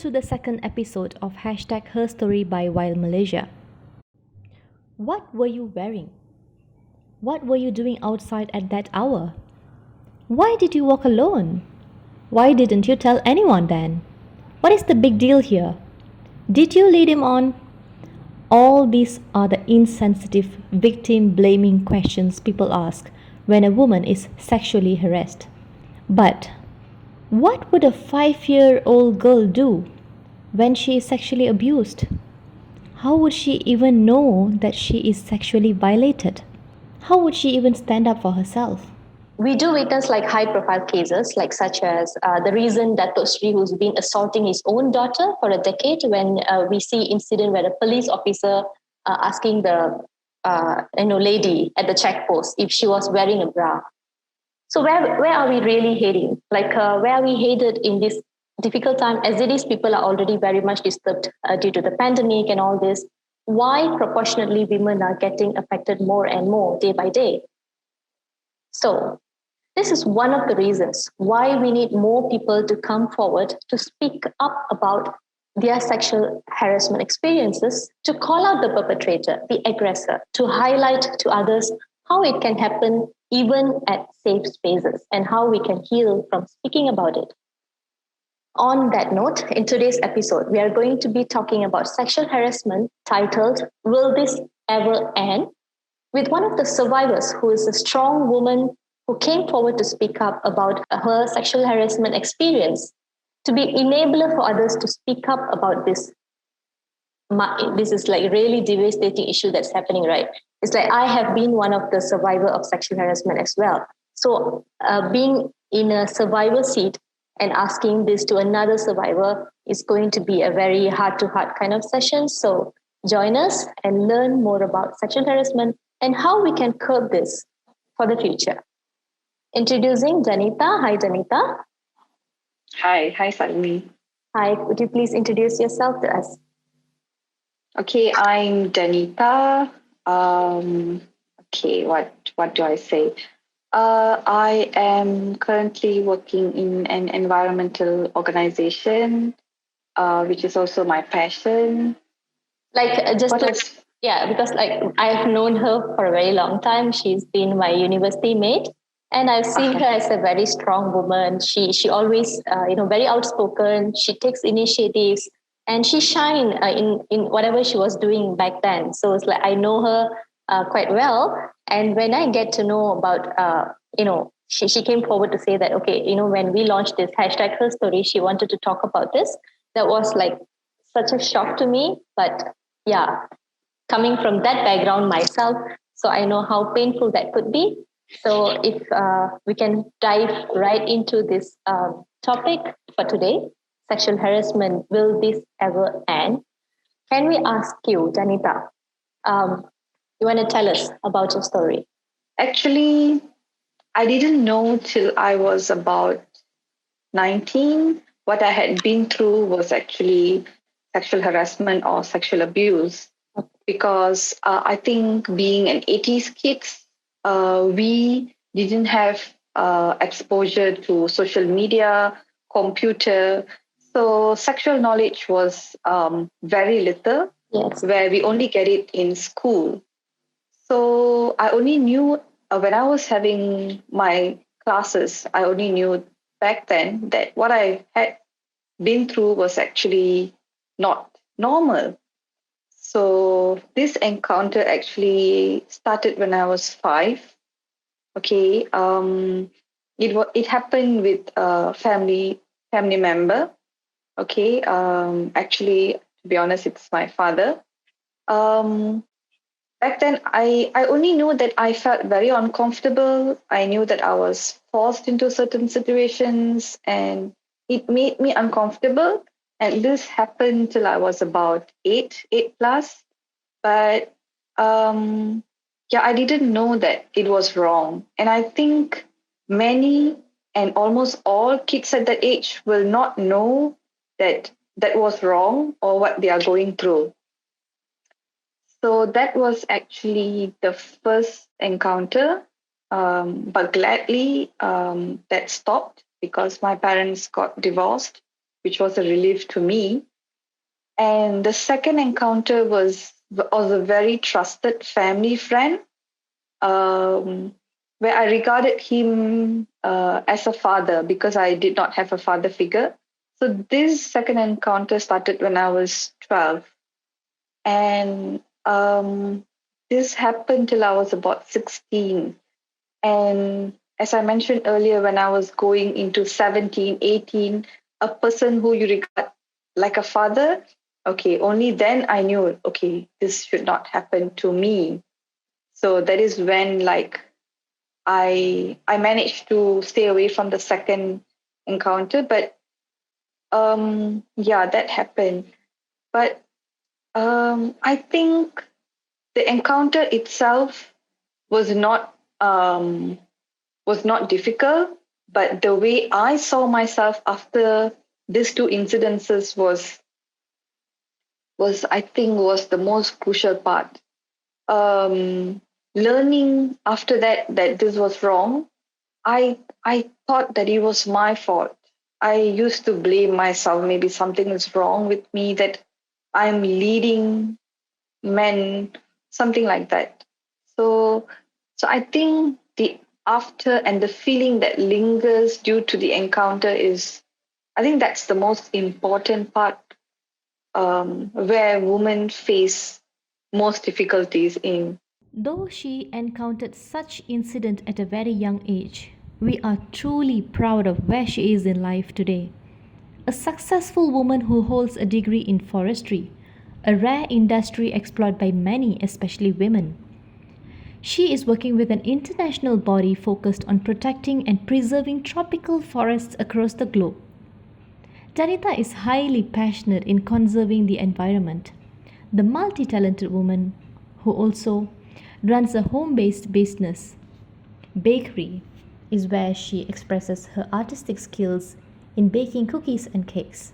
to the second episode of hashtag Her Story by Wild Malaysia. What were you wearing? What were you doing outside at that hour? Why did you walk alone? Why didn't you tell anyone then? What is the big deal here? Did you lead him on? All these are the insensitive, victim blaming questions people ask when a woman is sexually harassed. But what would a 5-year-old girl do when she is sexually abused? How would she even know that she is sexually violated? How would she even stand up for herself? We do witness like high profile cases, like such as the recent Dato Sri who's been assaulting his own daughter for a decade, when we see incident where a police officer asking the lady at the checkpost if she was wearing a bra. So where are we really heading? Like where are we headed in this difficult time? As it is, people are already very much disturbed due to the pandemic and all this. Why proportionately women are getting affected more and more day by day? So this is one of the reasons why we need more people to come forward to speak up about their sexual harassment experiences, to call out the perpetrator, the aggressor, to highlight to others how it can happen even at safe spaces and how we can heal from speaking about it. On that note, in today's episode, we are going to be talking about sexual harassment titled Will This Ever End? With one of the survivors who is a strong woman who came forward to speak up about her sexual harassment experience, to be enabler for others to speak up about this. This is like really devastating issue that's happening, right? It's like I have been one of the survivor of sexual harassment as well. So being in a survivor seat and asking this to another survivor is going to be a very heart-to-heart kind of session. So join us and learn more about sexual harassment and how we can curb this for the future. Introducing Daneetha. Hi, Daneetha. Hi, Salmi. Hi, would you please introduce yourself to us? Okay, I'm Daneetha. What do I say? I am currently working in an environmental organization, which is also my passion. Because like I've known her for a very long time. She's been my university mate, and I've seen her as a very strong woman. She always very outspoken. She takes initiatives, and she shined in whatever she was doing back then. So it's like I know her quite well. And when I get to know about she came forward to say that, okay, when we launched this hashtag Her Story, she wanted to talk about this. That was like such a shock to me, but yeah, coming from that background myself, so I know how painful that could be. So if we can dive right into this topic for today, sexual harassment, will this ever end? Can we ask you, Daneetha, you want to tell us about your story? Actually, I didn't know till I was about 19. What I had been through was actually sexual harassment or sexual abuse, because I think being an 80s kids, we didn't have exposure to social media, computer. So sexual knowledge was very little, Yes. where we only get it in school. So I only knew when I was having my classes, I only knew back then that what I had been through was actually not normal. So this encounter actually started when I was 5. Okay, it happened with a family member. Okay, actually, to be honest, it's my father. Um, Back then, I only knew that I felt very uncomfortable. I knew that I was forced into certain situations, and it made me uncomfortable. And this happened till I was about 8 plus. But I didn't know that it was wrong. And I think many and almost all kids at that age will not know that that was wrong or what they are going through. So that was actually the first encounter, but gladly that stopped because my parents got divorced. which was a relief to me. And the second encounter was a very trusted family friend, um, where I regarded him as a father because I did not have a father figure. So this second encounter started when I was 12. And this happened till I was about 16. And as I mentioned earlier, when I was going into 17, 18, a person who you regard like a father, okay, only then I knew, okay, this should not happen to me. So that is when like I managed to stay away from the second encounter. But yeah, that happened. But I think the encounter itself was not difficult, but the way I saw myself after these two incidences was I think was the most crucial part. Um, Learning after that this was wrong, I thought that it was my fault. I used to blame myself. Maybe something is wrong with me that I'm leading men, something like that. So, so I think the after and the feeling that lingers due to the encounter is, I think that's the most important part, where women face most difficulties in. Though she encountered such incident at a very young age, we are truly proud of where she is in life today. A successful woman who holds a degree in forestry, a rare industry explored by many, especially women. She is working with an international body focused on protecting and preserving tropical forests across the globe. Daneetha is highly passionate in conserving the environment. The multi talented woman who also runs a home based business, bakery, is where she expresses her artistic skills in baking cookies and cakes.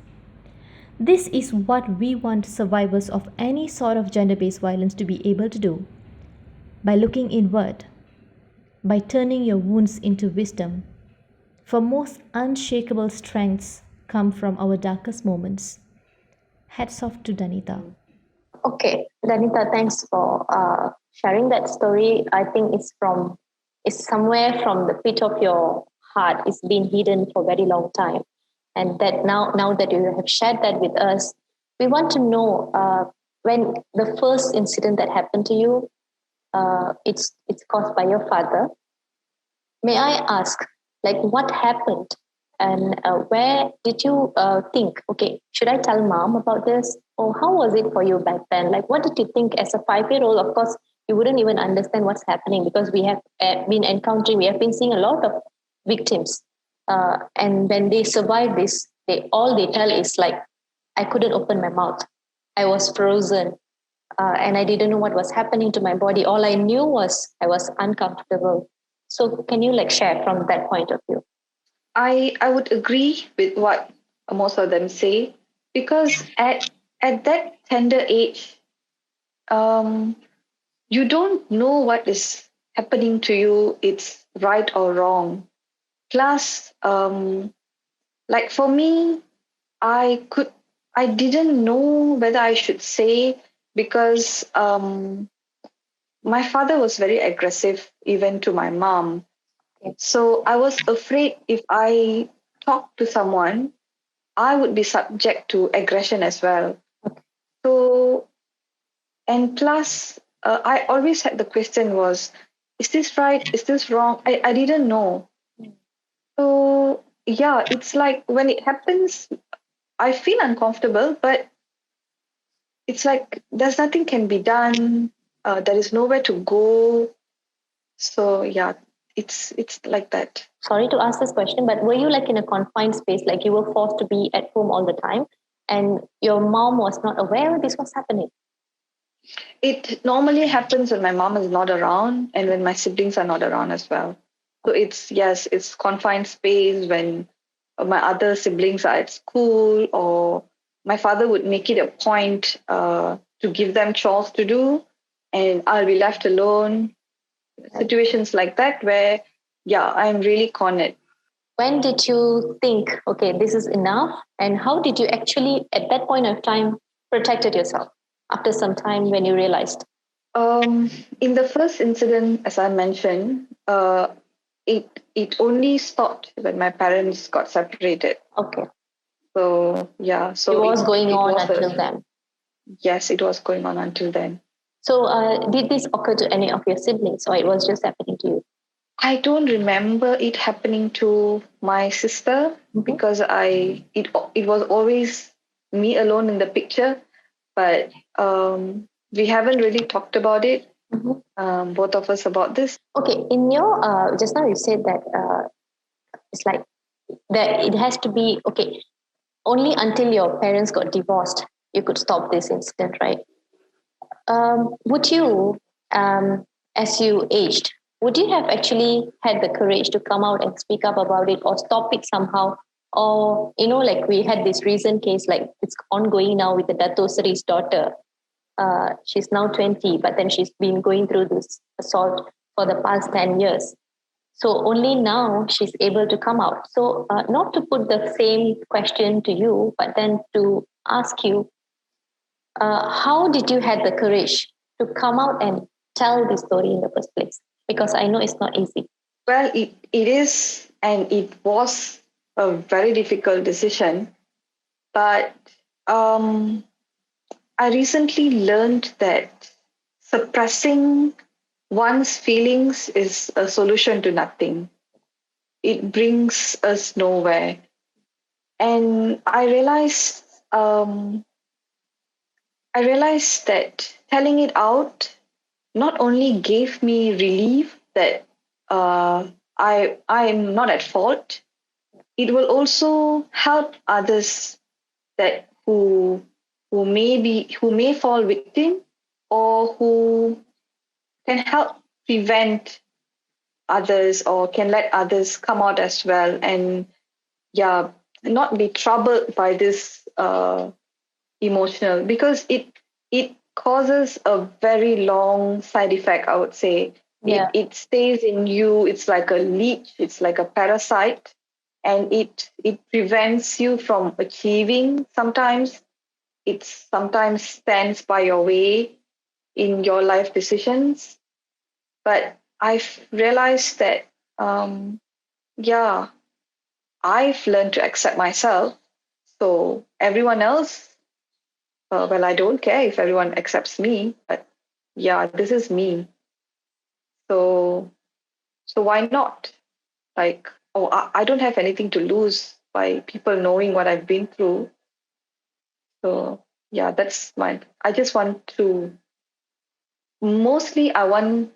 This is what we want survivors of any sort of gender based violence to be able to do. By looking inward, by turning your wounds into wisdom. For most unshakable strengths come from our darkest moments. Hats off to Daneetha. Okay, Daneetha, thanks for sharing that story. I think it's somewhere from the pit of your heart. It's been hidden for a very long time, and that now that you have shared that with us, we want to know when the first incident that happened to you. It's caused by your father. May I ask, like, what happened, and where did you think, okay, should I tell mom about this, or how was it for you back then? Like, what did you think as a 5-year-old? Of course, you wouldn't even understand what's happening because we have we have been seeing a lot of victims, and when they survive this, they tell is like, I couldn't open my mouth, I was frozen, and I didn't know what was happening to my body. All I knew was I was uncomfortable. So can you like share from that point of view? I would agree with what most of them say, because at that tender age, um, you don't know what is happening to you. It's right or wrong. Plus, like for me, I didn't know whether I should say, because my father was very aggressive even to my mom. So I was afraid if I talk to someone, I would be subject to aggression as well. So, and plus, I always had the question was, is this right? Is this wrong? I didn't know. So, yeah, it's like when it happens, I feel uncomfortable, but it's like there's nothing can be done. There is nowhere to go. So, yeah, it's like that. Sorry to ask this question, but were you like in a confined space, like you were forced to be at home all the time, and your mom was not aware this was happening? It normally happens when my mom is not around and when my siblings are not around as well. So it's confined space when my other siblings are at school, or my father would make it a point to give them chores to do, and I'll be left alone. Situations like that where, yeah, I'm really cornered. when did you think, okay, this is enough? And how did you actually, at that point of time, protected yourself after some time when you realized? Um, in the first incident, as I mentioned, it only stopped when my parents got separated. Okay. So yeah, It so was going it on was until then. yes, it was going on until then. So, did this occur to any of your siblings, or it was just happening to you? I don't remember it happening to my sister Mhm. because it was always me alone in the picture, but we haven't really talked about it, Mhm. both of us, about this. Okay, in your just now you said that it's like that it has to be okay. Only until your parents got divorced, you could stop this incident, right? Would you, as you aged, would you have actually had the courage to come out and speak up about it or stop it somehow? Or, like we had this recent case, like it's ongoing now with the Dato Sri's daughter. She's now 20, but then she's been going through this assault for the past 10 years. So only now she's able to come out. So, not to put the same question to you, but then to ask you, how did you had the courage to come out and tell this story in the first place? Because I know it's not easy. Well, it is, and it was a very difficult decision, but um, I recently learned that suppressing one's feelings is a solution to nothing. It brings us nowhere. And um, I realized that telling it out not only gave me relief that I'm not at fault, it will also help others that who may fall victim, or who can help prevent others, or can let others come out as well, and yeah, not be troubled by this emotional, because it causes a very long side effect, I would say. Yeah, It stays in you. It's like a leech, it's like a parasite, and it prevents you from achieving. Sometimes it sometimes stands by your way in your life decisions. But I've realized that yeah, I've learned to accept myself. So everyone else, well, I don't care if everyone accepts me, but yeah, this is me. So why not? Like, oh, I don't have anything to lose by people knowing what I've been through. So yeah, that's my. I just want to. Mostly, I want.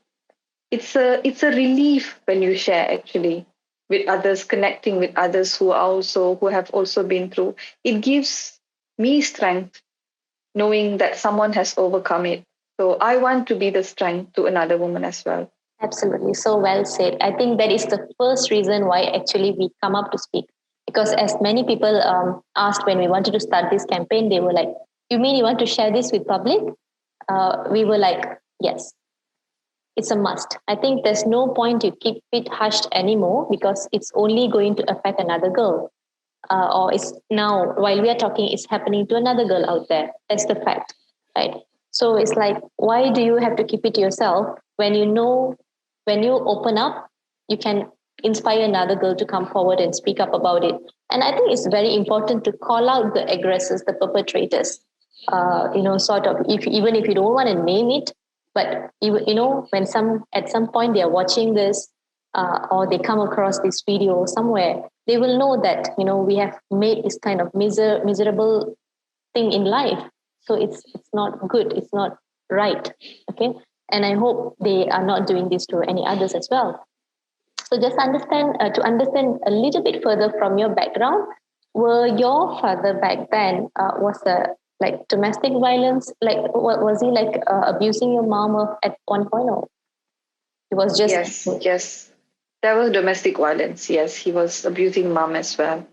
It's a relief when you share, actually, with others, connecting with others who have also been through. It gives me strength knowing that someone has overcome it. So I want to be the strength to another woman as well. absolutely. So well said. I think that is the first reason why actually we come up to speak. Because as many people asked when we wanted to start this campaign, they were like, "You mean you want to share this with public?" We were like, "Yes, it's a must." I think there's no point to keep it hushed anymore because it's only going to affect another girl. Or it's now, while we are talking, it's happening to another girl out there. That's the fact, right? So it's like, why do you have to keep it to yourself when you know, when you open up, you can inspire another girl to come forward and speak up about it. And I think it's very important to call out the aggressors, the perpetrators. Sort of, if even if you don't want to name it, but when some at some point they are watching this, or they come across this video somewhere, they will know that we have made this kind of miserable thing in life. So it's not good, it's not right. Okay. And I hope they are not doing this to any others as well. So just understand a little bit further from your background. Were your father back then was the like domestic violence, like was he like abusing your mom at one point, or it was just Yes, yes. There was domestic violence. Yes, he was abusing mom as well.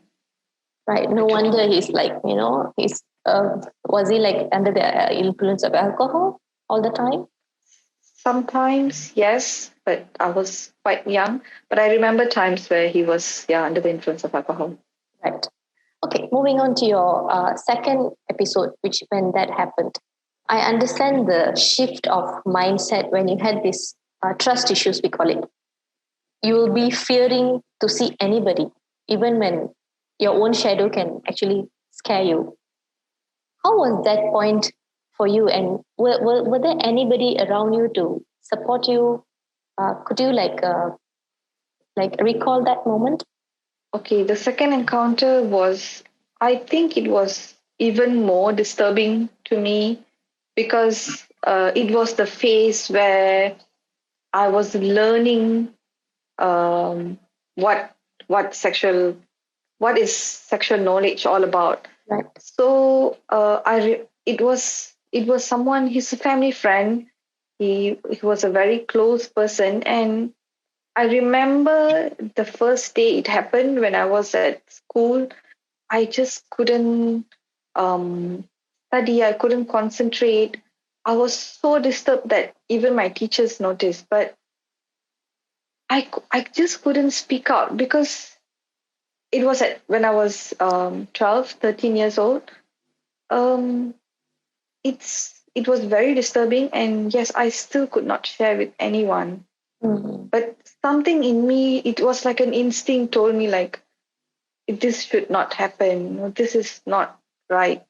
right? No wonder he's like, was he like under the influence of alcohol all the time? Sometimes, yes, but I was quite young. But I remember times where he was, under the influence of alcohol. Right. Okay, moving on to your second episode, which when that happened. I understand the shift of mindset when you had this trust issues, we call it. You will be fearing to see anybody, even when your own shadow can actually scare you. How was that point for you? And were there anybody around you to support you? Could you like recall that moment? Okay, the second encounter was, I think it was even more disturbing to me because it was the phase where I was learning um, what what sexual what is sexual knowledge all about. Right. So it was someone. He's a family friend. He was a very close person, and I remember the first day it happened when I was at school. I just couldn't um, study. I couldn't concentrate. I was so disturbed that even my teachers noticed. But I just couldn't speak out because it was when I was 12, 13 years old. Um, it was very disturbing, and yes, I still could not share with anyone. Mhm. But something in me, it was like an instinct told me like this should not happen. This is not right.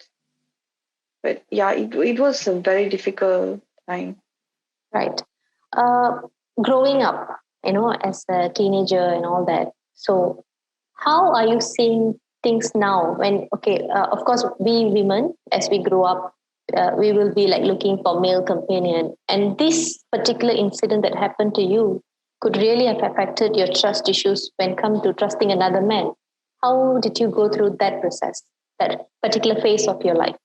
But yeah, it was a very difficult time. Right. Uh, Growing up, as a teenager and all that. So, how are you seeing things now? When, okay, of course, we women, as we grow up, we will be like looking for male companion. And this particular incident that happened to you could really have affected your trust issues when come to trusting another man. How did you go through that process, that particular phase of your life?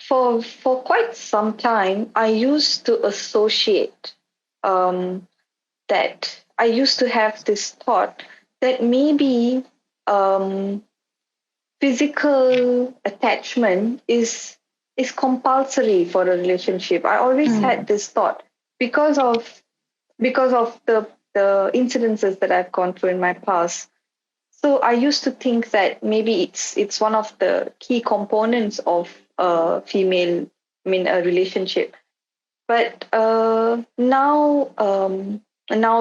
For quite some time, I used to associate um, that I used to have this thought that maybe um, physical attachment is compulsory for a relationship. I always had this thought because of the incidences that I've gone through in my past. So I used to think that maybe it's one of the key components of a female, I mean, a relationship. But now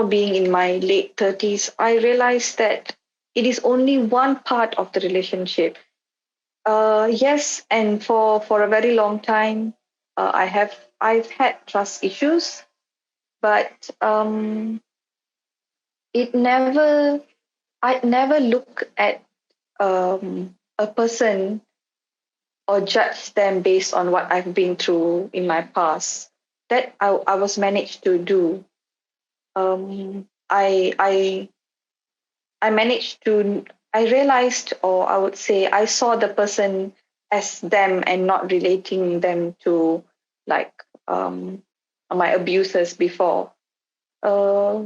being in my late 30s, I realized that it is only one part of the relationship. Yes, and for a very long time, I've had trust issues, but it never I never look at a person or judge them based on what I've been through in my past. That I was managed to do. I managed to I realized, or I would say I saw the person as them and not relating them to like my abusers before. Uh,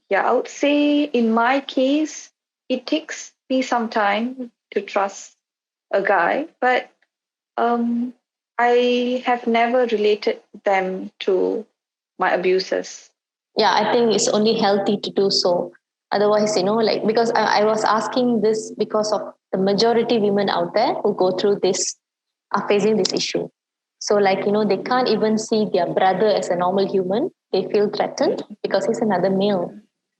yeah, I would say in my case, it takes me some time to trust a guy, but um, I have never related them to my abusers. Yeah, I think it's only healthy to do so. Otherwise, like, because I was asking this because of the majority women out there who go through this are facing this issue. So, like, they can't even see their brother as a normal human. They feel threatened because he's another male.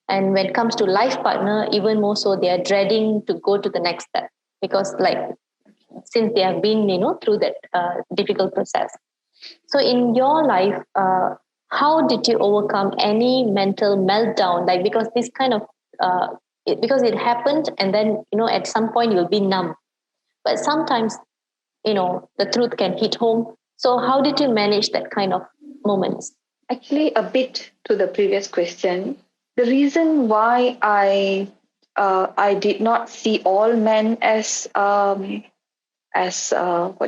And when it comes to life partner, even more so, they are dreading to go to the next step because, like, since they have been, through that difficult process. So, in your life, how did you overcome any mental meltdown? Like, because this kind of, because it happened, and then, at some point you'll be numb. But sometimes, the truth can hit home. So, how did you manage that kind of moments? Actually, a bit to the previous question. The reason why I did not see all men as what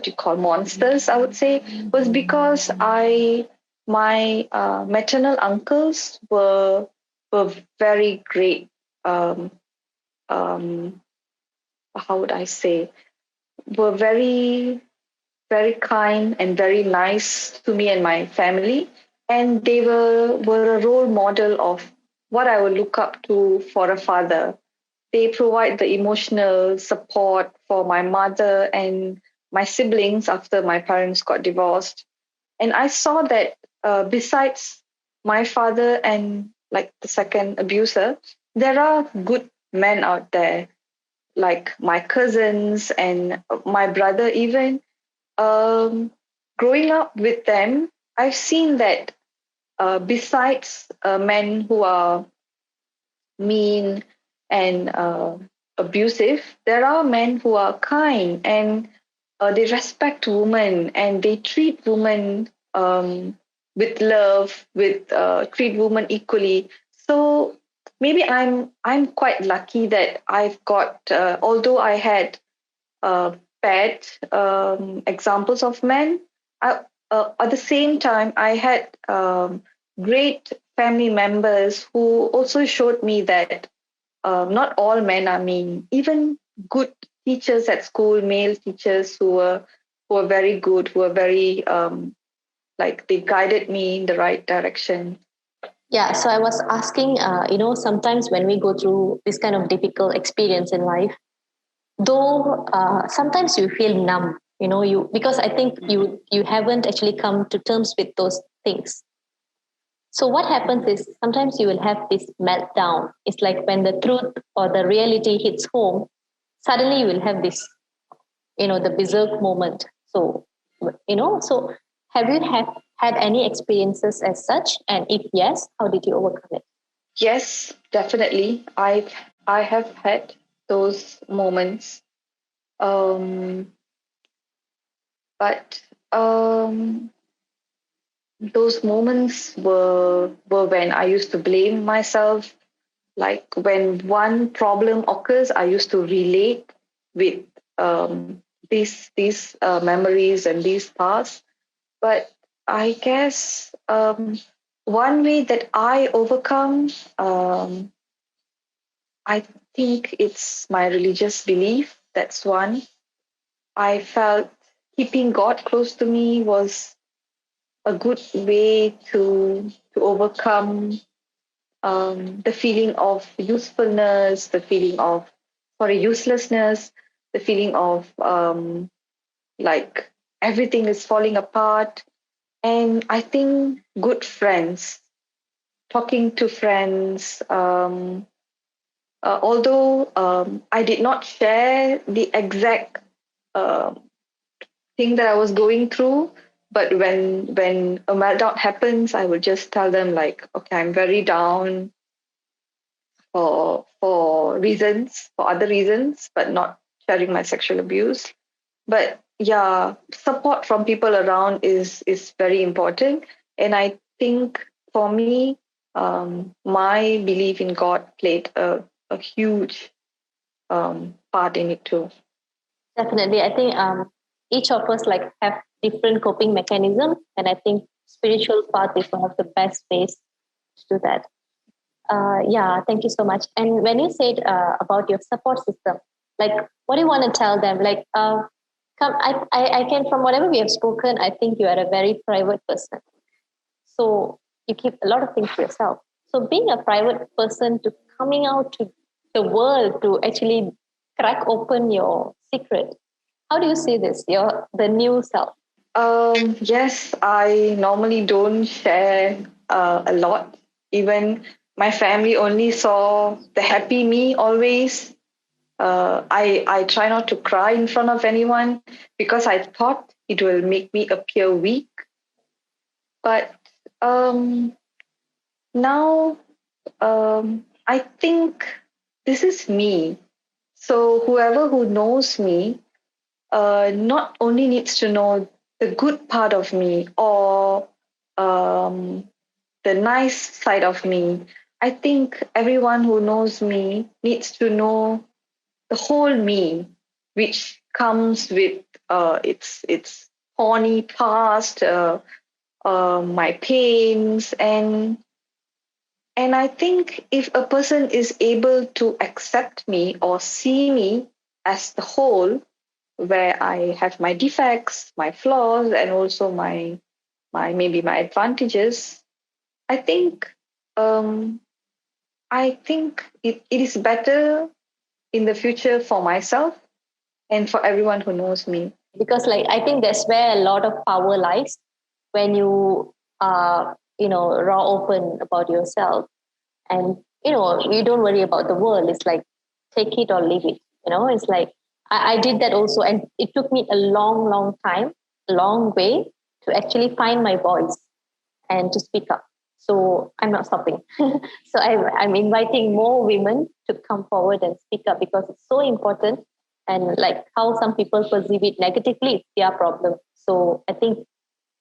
you call monsters, I would say, was because I my maternal uncles were very great. Um, um, how would I say? Were very kind and very nice to me and my family. and they were a role model of what I would look up to for a father. They provide the emotional support for my mother and my siblings after my parents got divorced. And I saw that besides my father and like the second abuser, there are good men out there, like my cousins and my brother, even. Um, Growing up with them, I've seen that besides men who are mean and abusive, there are men who are kind and they respect women and they treat women with love, with treat women equally. So maybe I'm quite lucky that I've got, although I had uh, bad examples of men. At the same time, I had great family members who also showed me that not all men are mean. Even good teachers at school, male teachers who were very good, who were very like they guided me in the right direction. Yeah, so I was asking, sometimes when we go through this kind of difficult experience in life, though sometimes you feel numb, you because I think you haven't actually come to terms with those things. So what happens is sometimes you will have this meltdown. It's like when the truth or the reality hits home, suddenly you will have this, the berserk moment. So, so have you had any experiences as such? And if yes, how did you overcome it? Yes, definitely. I have had those moments. Um, but those moments were when I used to blame myself. Like when one problem occurs, I used to relate with these memories and these past. But I guess one way that I overcome, I think it's my religious belief. That's one. I felt keeping God close to me was a good way to overcome the feeling of usefulness, the feeling of uselessness, the feeling of like everything is falling apart. And I think good friends, talking to friends, although I did not share the exact uh, thing that I was going through. But when a meltdown happens, I would just tell them like, okay, I'm very down for reasons, for other reasons, but not sharing my sexual abuse. But yeah, support from people around is very important. And I think for me, my belief in God played a huge part in it too. Definitely. I think each of us like have different coping mechanism, and I think spiritual path is one of the best ways to do that. Yeah, thank you so much. And when you said about your support system, like what do you want to tell them? Like, I can, from whatever we have spoken, I think you are a very private person. So you keep a lot of things to yourself. So being a private person to coming out to the world to actually crack open your secret, how do you see this? Your the new self. Yes, I normally don't share a lot. Even my family only saw the happy me always. I try not to cry in front of anyone because I thought it will make me appear weak. But um, now I think this is me. So whoever who knows me not only needs to know the good part of me or um, the nice side of me. I think everyone who knows me needs to know the whole me, which comes with its horny past, my pains, and I think if a person is able to accept me or see me as the whole, where I have my defects, my flaws, and also my maybe my advantages, I think um, it is better in the future for myself and for everyone who knows me. Because like I think that's where a lot of power lies, when you are, raw open about yourself, and you don't worry about the world. It's like take it or leave it. It's like I did that also, and it took me a long, long time, a long way to actually find my voice and to speak up. So I'm not stopping. So I'm inviting more women to come forward and speak up, because it's so important. And like how some people perceive it negatively, it's their problem. So I think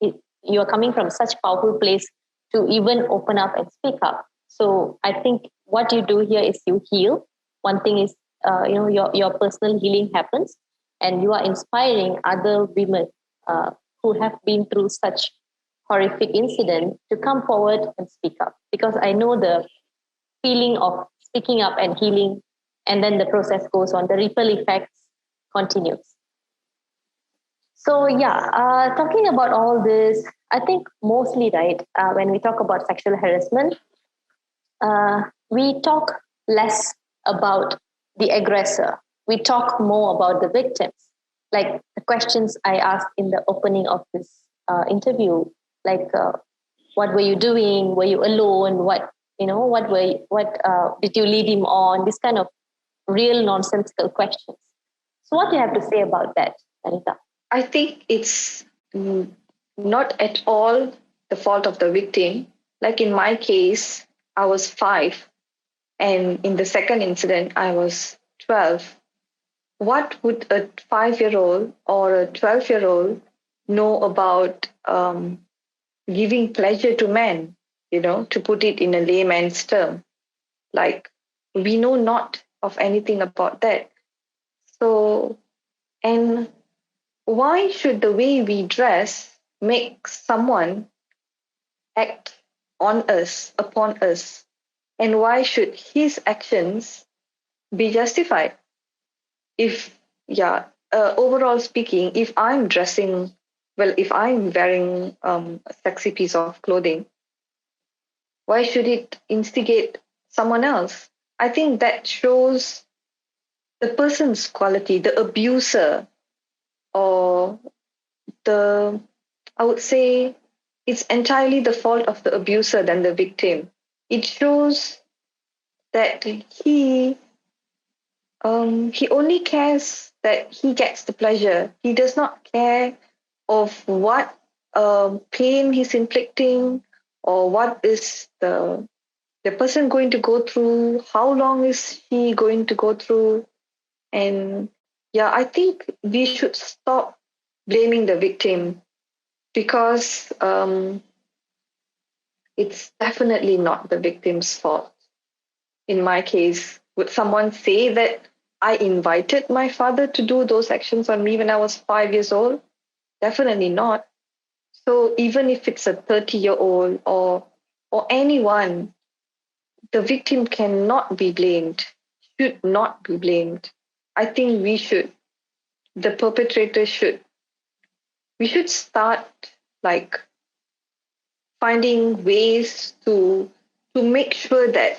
you are coming from such powerful place to even open up and speak up. So I think what you do here is you heal. One thing is, your personal healing happens, and you are inspiring other women who have been through such horrific incident to come forward and speak up, because I know the feeling of speaking up and healing, and then the process goes on, the ripple effects continues. So yeah, talking about all this, I think mostly, right, when we talk about sexual harassment, we talk less about the aggressor. We talk more about the victims. Like the questions I asked in the opening of this interview, like what were you doing? Were you alone? What did you lead him on? This kind of real nonsensical questions. So what do you have to say about that, Daneetha? I think it's not at all the fault of the victim. Like in my case, I was 5, and in the second incident, I was 12. What would a 5-year-old or a 12-year-old know about giving pleasure to men, to put it in a layman's term? Like, we know not of anything about that. So, and why should the way we dress make someone act on us, upon us? And why should his actions be justified? If, yeah, overall speaking, if I'm dressing, well, if I'm wearing a sexy piece of clothing, why should it instigate someone else? I think that shows the person's quality, the abuser, or the, I would say it's entirely the fault of the abuser than the victim. It shows that he only cares that he gets the pleasure. He does not care of what pain he's inflicting, or what is the person going to go through, how long is he going to go through. And yeah, I think we should stop blaming the victim, because it's definitely not the victim's fault. In my case, would someone say that I invited my father to do those actions on me when I was 5 years old? Definitely not. So even if it's a 30-year-old or anyone, the victim cannot be blamed, should not be blamed. I think the perpetrator we should start like finding ways to make sure that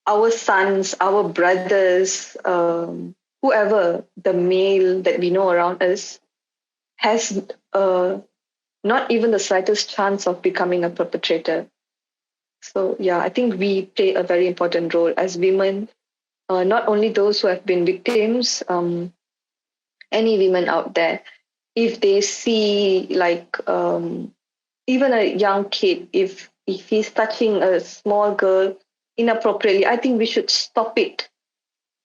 our sons, our brothers, whoever the male that we know around us has not even the slightest chance of becoming a perpetrator. So yeah, I think we play a very important role as women, not only those who have been victims, any women out there, if they see like even a young kid, if he's touching a small girl inappropriately, I think we should stop it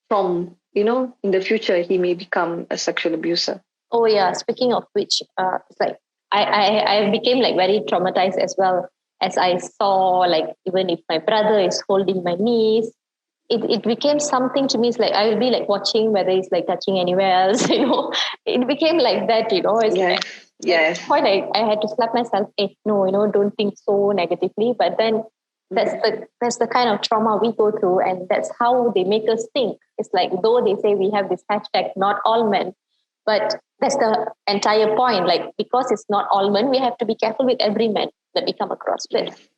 from, in the future he may become a sexual abuser. Oh yeah, speaking of which, it's like I became like very traumatized as well, as I saw, like, even if my brother is holding my knees, it became something to me. It's like I will be like watching whether he's like touching anywhere else. It became like that. It's Yes, like at yes. some point I had to slap myself. Hey, no, don't think so negatively. But then that's the kind of trauma we go through, and that's how they make us think. It's like, though they say we have this hashtag not all men, but that's the entire point. Like, because it's not all men, we have to be careful with every man that we come across with.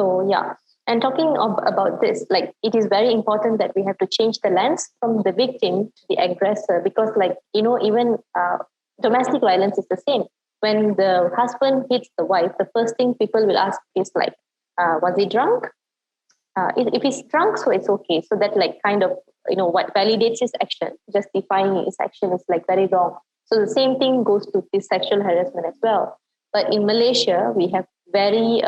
So yeah, and talking about this, like it is very important that we have to change the lens from the victim to the aggressor, because like even domestic violence is the same. When the husband hits the wife, the first thing people will ask is like, was he drunk? If he's drunk, so it's okay. So that like kind of what validates his action, justifying his action is like very wrong. So the same thing goes to this sexual harassment as well. But in Malaysia, we have very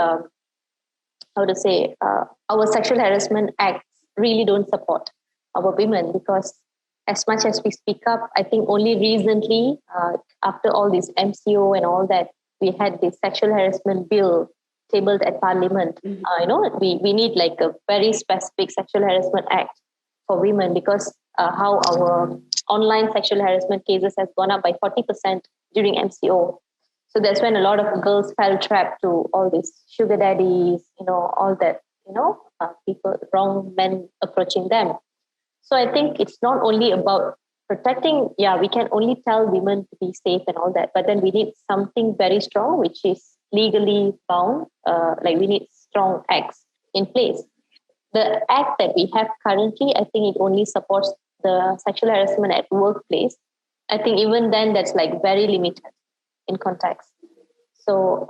how to say our sexual harassment acts really don't support our women, because as much as we speak up, I think only recently, after all this MCO and all that, we had this sexual harassment bill tabled at Parliament. We need like a very specific sexual harassment act for women, because how our online sexual harassment cases has gone up by 40% during MCO. So that's when a lot of girls fell trap to all these sugar daddies, all that, people, wrong men approaching them. So I think it's not only about protecting. Yeah, we can only tell women to be safe and all that, but then we need something very strong, which is legally bound. Like we need strong acts in place. The act that we have currently, I think it only supports the sexual harassment at workplace. I think even then, that's like very limited in context. So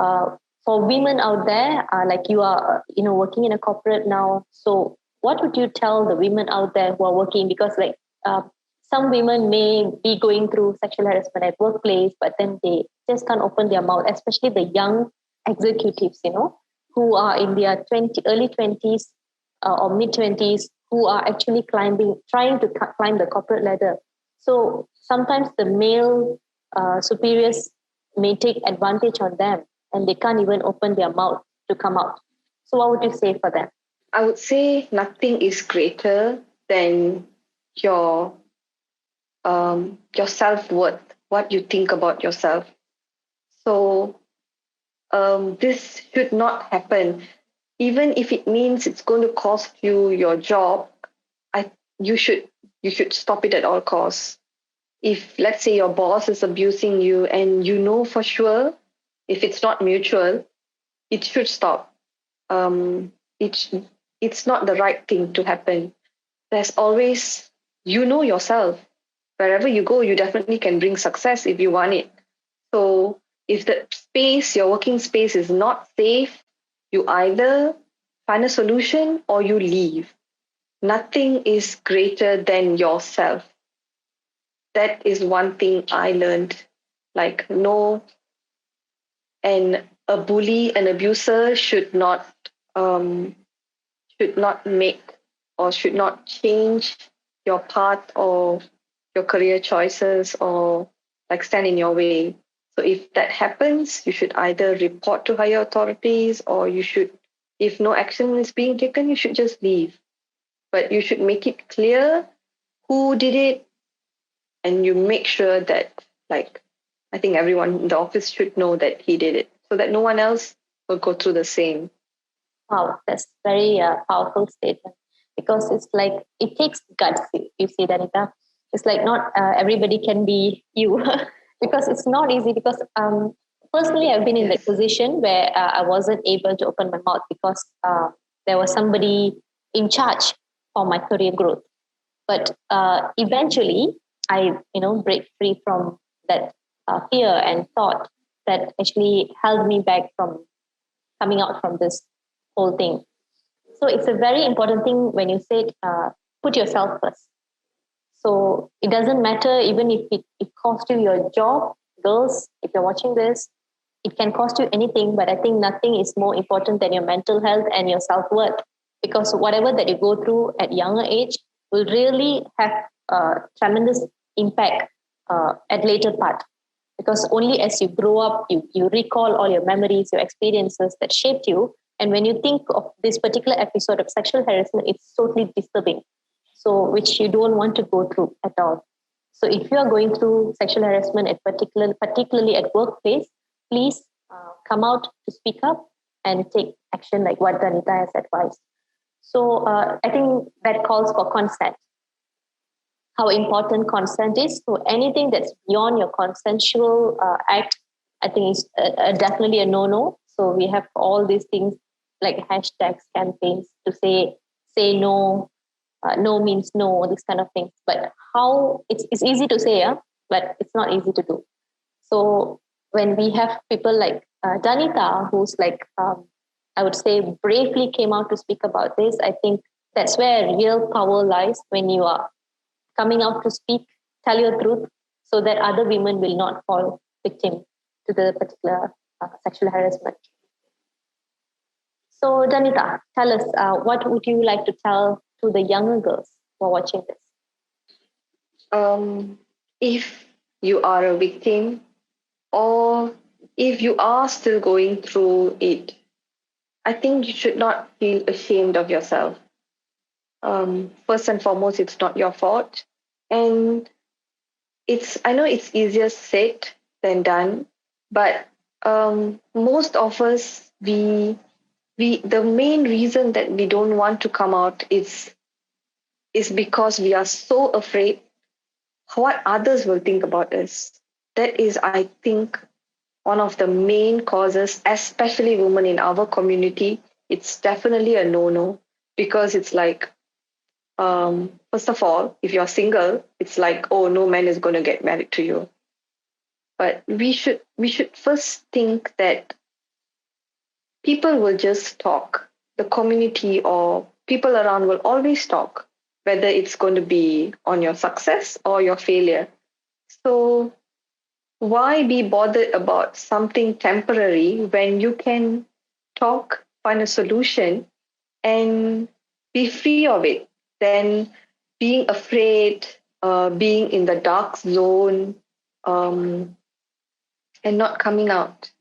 for women out there, like you are, working in a corporate now. So what would you tell the women out there who are working? Because like some women may be going through sexual harassment at workplace, but then they just can't open their mouth, especially the young executives, who are in their early 20s or mid 20s, who are actually trying to climb the corporate ladder. So sometimes the male superiors may take advantage on them, and they can't even open their mouth to come out. So what would you say for them? I would say nothing is greater than your your self-worth, what you think about yourself. So this should not happen. Even if it means it's going to cost you your job, I you should stop it at all costs. If let's say your boss is abusing you and you know for sure, if it's not mutual, it should stop. Um, it's it's not the right thing to happen. There's always, yourself. Wherever you go, you definitely can bring success if you want it. So if the space, your working space is not safe, you either find a solution or you leave. Nothing is greater than yourself. That is one thing I learned. Like, no, and a bully, an abuser um, should not make or should not change your path or your career choices or like stand in your way. So if that happens, you should either report to higher authorities or you should, if no action is being taken, you should just leave. But you should make it clear who did it, and you make sure that, like, I think everyone in the office should know that he did it so that no one else will go through the same. Wow, that's very powerful statement, because it's like it takes guts. You see, Daneetha. It's like not everybody can be you, because it's not easy. Because personally, I've been in that Yes. position where I wasn't able to open my mouth because there was somebody in charge for my career growth. But eventually, I break free from that fear and thought that actually held me back from coming out from this whole thing. So it's a very important thing when you say put yourself first. So it doesn't matter even if it costs you your job, girls, if you're watching this, it can cost you anything, but I think nothing is more important than your mental health and your self-worth. Because whatever that you go through at younger age will really have tremendous impact at later part. Because only as you grow up, you recall all your memories, your experiences that shaped you. And when you think of this particular episode of sexual harassment, it's totally disturbing. So, which you don't want to go through at all. So, if you are going through sexual harassment, particularly at workplace, please come out to speak up and take action, like what Daneetha has advised. So, I think that calls for consent. How important consent is. So anything that's beyond your consensual act, I think is definitely a no-no. So we have all these things like hashtags, campaigns to say no, no means no, these kind of things. But how it's easy to say, yeah, but it's not easy to do. So when we have people like Daneetha, who's like, I would say, bravely came out to speak about this, I think that's where real power lies, when you are coming out to speak, tell your truth, so that other women will not fall victim to the particular sexual harassment. So, Daneetha, tell us, what would you like to tell to the younger girls who are watching this? If you are a victim, or if you are still going through it, I think you should not feel ashamed of yourself. First and foremost, it's not your fault. And I know it's easier said than done, but most of us, the main reason that we don't want to come out is because we are so afraid what others will think about us. That is, I think, one of the main causes, especially women in our community. It's definitely a no-no, because it's like, first of all, if you're single, it's like, oh, no man is going to get married to you. But we should first think that people will just talk. The community or people around will always talk, whether it's going to be on your success or your failure. So why be bothered about something temporary when you can talk, find a solution, and be free of it? Then being afraid, being in the dark zone, um, and not coming out.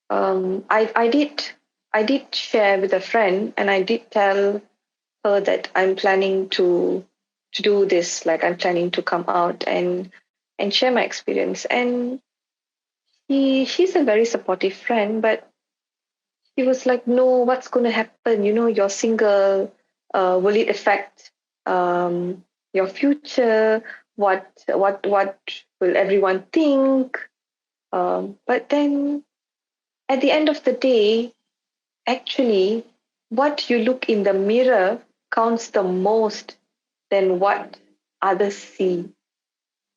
I did share with a friend, and I did tell her that I'm planning to do this. Like, I'm planning to come out and share my experience. And she's a very supportive friend, but he was like, no, what's going to happen? You're single. Will it affect your future? What will everyone think? But then at the end of the day, actually, what you look in the mirror counts the most than what others see.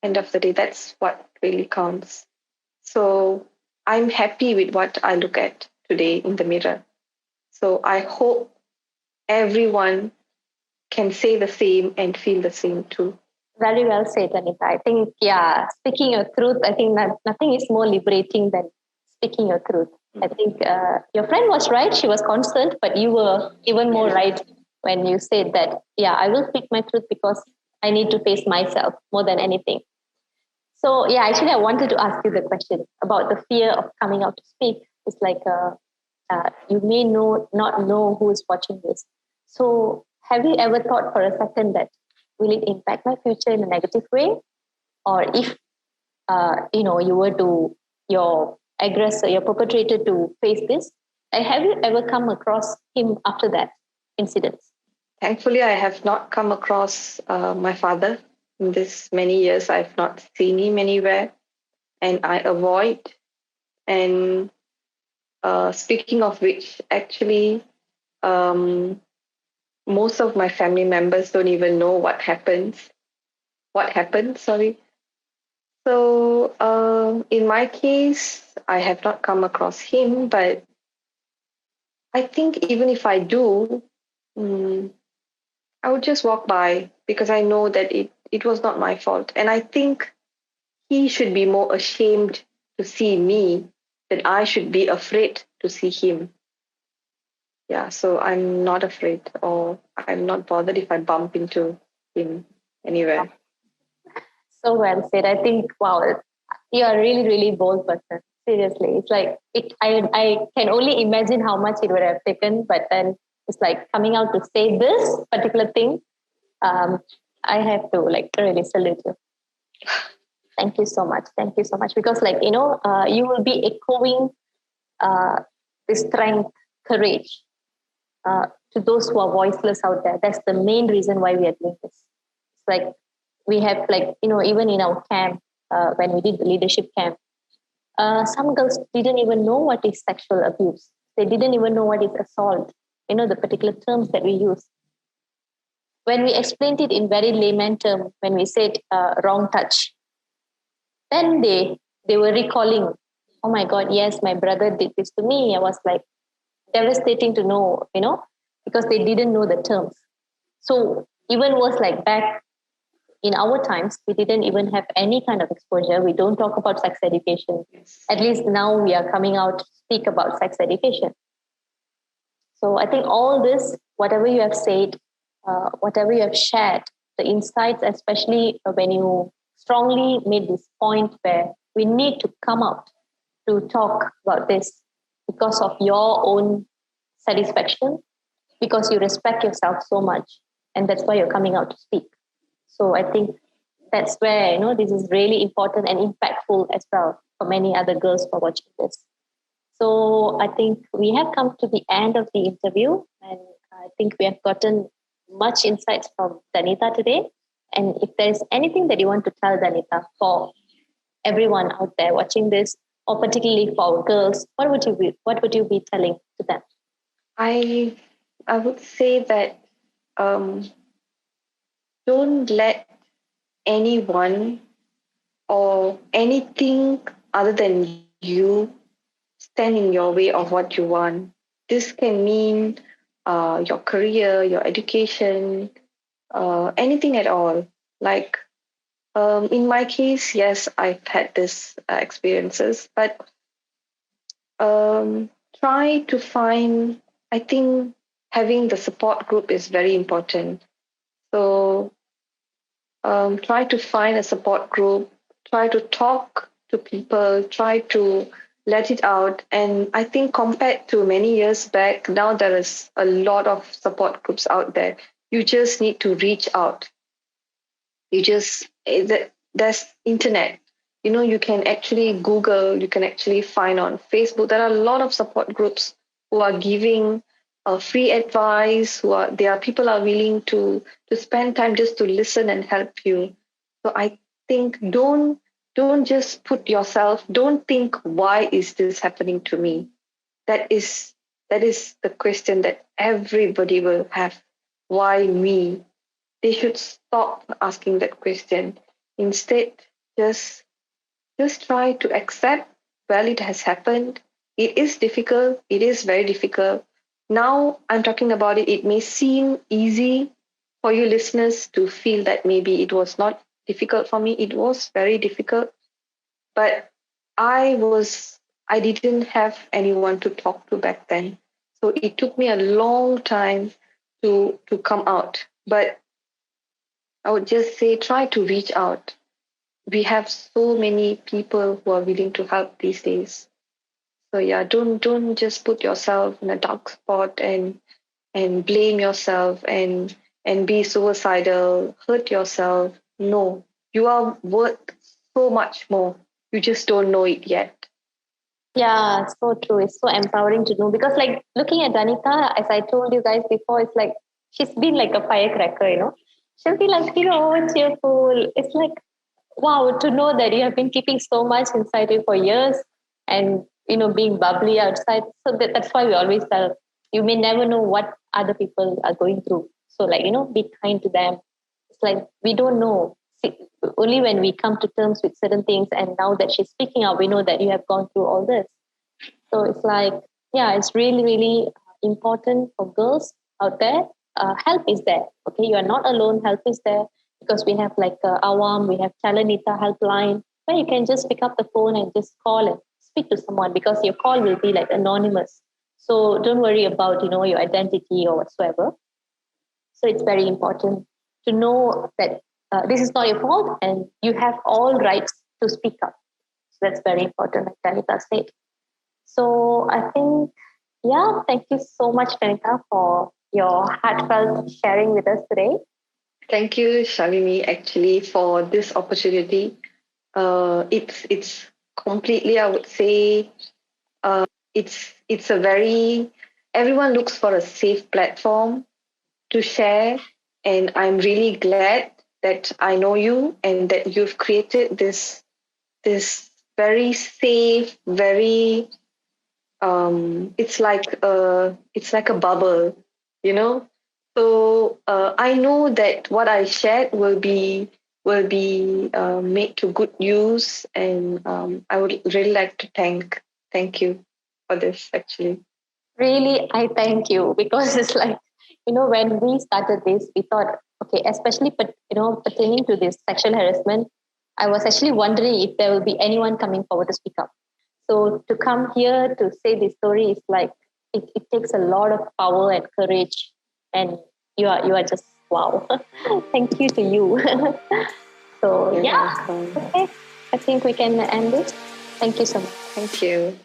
End of the day, that's what really counts. So I'm happy with what I look at today in the mirror. So I hope everyone can say the same and feel the same too. Very well said, Daneetha. I think, yeah, speaking your truth, I think that nothing is more liberating than speaking your truth. I think your friend was right. She was concerned, but you were even more right when you said that, yeah, I will speak my truth because I need to face myself more than anything. So, yeah, actually, I wanted to ask you the question about the fear of coming out to speak. It's like you may not know who is watching this. So, have you ever thought for a second that will it impact my future in a negative way? Or if you were to your aggressor, your perpetrator to face this, have you ever come across him after that incident? Thankfully, I have not come across my father in this many years. I've not seen him anywhere, and I avoid. And speaking of which, actually, um, most of my family members don't even know what happens. What happened? Sorry. So, in my case, I have not come across him, but I think even if I do, mm, I would just walk by, because I know that it was not my fault. And I think he should be more ashamed to see me than I should be afraid to see him. Yeah, so I'm not afraid, or I'm not bothered if I bump into him anywhere. So well said. I think, wow, you are a really, really bold person. Seriously. It's like I can only imagine how much it would have taken, but then it's like coming out to say this particular thing. Um, I have to like really salute you. Thank you so much. Thank you so much. Because you will be echoing uh, the strength, courage to those who are voiceless out there. That's the main reason why we are doing this. It's like we have even in our camp, when we did the leadership camp, some girls didn't even know what is sexual abuse. They didn't even know what is assault, the particular terms that we use. When we explained it in very layman term, when we said wrong touch, then they were recalling, oh my God, yes, my brother did this to me. I was like, devastating to know, because they didn't know the terms. So even worse, like back in our times, we didn't even have any kind of exposure. We don't talk about sex education. At least now we are coming out to speak about sex education. So I think all this, whatever you have said, whatever you have shared, the insights, especially when you strongly made this point where we need to come out to talk about this because of your own satisfaction, because you respect yourself so much, and that's why you're coming out to speak. So I think that's where this is really important and impactful as well for many other girls who are watching this. So I think we have come to the end of the interview, and I think we have gotten much insights from Daneetha today. And if there is anything that you want to tell Daneetha for everyone out there watching this, or particularly for girls, what would you be telling to them? I I would say that um, don't let anyone or anything other than you stand in your way of what you want. This can mean your career, your education, anything at all. Like in my case, yes, I've had this experiences, but um, try to find. I think having the support group is very important. So try to find a support group, try to talk to people, try to let it out. And I think compared to many years back, now there is a lot of support groups out there. You just need to reach out. There's internet. You can actually Google, you can actually find on Facebook. There are a lot of support groups who are giving free advice. There are people are willing to spend time just to listen and help you. So I think don't just put yourself. Don't think, why is this happening to me? That is the question that everybody will have. Why me? They should stop asking that question. Instead, just just try to accept, well, it has happened. It is difficult. It is very difficult. Now I'm talking about it. It may seem easy for you listeners to feel that maybe it was not difficult for me. It was very difficult. But I didn't have anyone to talk to back then. So it took me a long time to come out. But I would just say try to reach out. We have so many people who are willing to help these days. So yeah, don't just put yourself in a dark spot and blame yourself and be suicidal, hurt yourself. No, you are worth so much more. You just don't know it yet. Yeah, so true. It's so empowering to know because, like, looking at Daneetha, as I told you guys before, it's like she's been like a firecracker. She'll be like, cheerful. It's like, wow, to know that you have been keeping so much inside you for years and, being bubbly outside. So that's why we always tell you may never know what other people are going through. So, like, be kind to them. It's like we don't know. See, only when we come to terms with certain things, and now that she's speaking out, we know that you have gone through all this. So it's like, yeah, it's really, really important for girls out there. Help is there. Okay, you are not alone. Help is there because we have like Awam, we have Chalanita helpline where you can just pick up the phone and just call and speak to someone because your call will be like anonymous. So don't worry about your identity or whatsoever. So it's very important to know that this is not your fault and you have all rights to speak up. So that's very important, like Daneetha said. So I think, yeah, thank you so much, Daneetha, for your heartfelt sharing with us today. Thank you, Shalini, actually, for this opportunity. It's completely, I would say, it's a very everyone looks for a safe platform to share, and I'm really glad that I know you and that you've created this very safe, very it's like a bubble, you know. So I know that what I shared will be made to good use, and I would really like to thank you for this actually. Really, I thank you because it's like, when we started this, we thought, okay, especially, pertaining to this sexual harassment, I was actually wondering if there will be anyone coming forward to speak up. So to come here to say this story is like, it takes a lot of power and courage, and you are just wow. Thank you to you. So You're yeah, welcome. okay. I think we can end this. Thank you so much. Thank you.